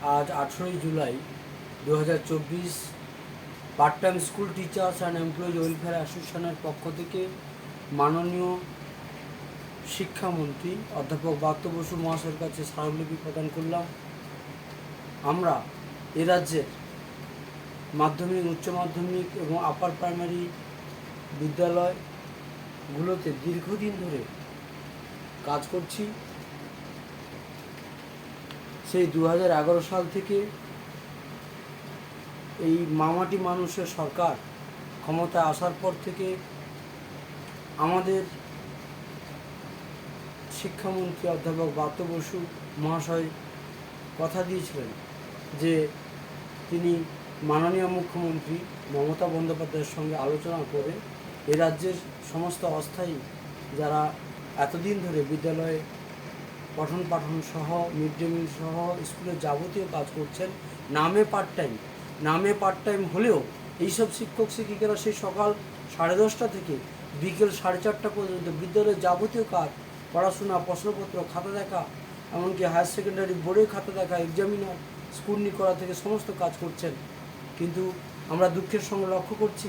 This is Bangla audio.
আজ 18ই July 2024 part time school teachers and employees welfare অ্যাসোসিয়েশনের পক্ষ থেকে মাননীয় শিক্ষামন্ত্রী অধ্যাপক ব্রাত্য বসু মহাশয়ের কাছে স্মারকলিপি প্রদান করলাম। আমরা এ রাজ্যের মাধ্যমিক, উচ্চ মাধ্যমিক এবং আপার প্রাইমারি বিদ্যালয়গুলোতে দীর্ঘদিন ধরে কাজ করছি। সেই 2011 সাল থেকে এই মামাটি মানুষের সরকার ক্ষমতায় আসার পর থেকে আমাদের শিক্ষামন্ত্রী অধ্যাপক ব্রাত্য বসু মহাশয় কথা দিয়েছিলেন যে তিনি মাননীয় মুখ্যমন্ত্রী মমতা বন্দ্যোপাধ্যায়ের সঙ্গে আলোচনা করে এ রাজ্যের সমস্ত অস্থায়ী যারা এতদিন ধরে বিদ্যালয়ে পঠন পাঠন সহ মিড ডে মিল সহ স্কুলের যাবতীয় কাজ করছেন, নামে পার্ট টাইম হলেও এইসব শিক্ষক শিক্ষিকারা সেই সকাল 10:30 থেকে বিকেল 4:30 পর্যন্ত বিদ্যালয়ের যাবতীয় কাজ, পড়াশোনা, প্রশ্নপত্র, খাতা দেখা, এমনকি হায়ার সেকেন্ডারি বোর্ডের খাতা দেখা, এক্সামিনার স্কুটনি করা থেকে সমস্ত কাজ করছেন। কিন্তু আমরা দুঃখের সঙ্গে লক্ষ্য করছি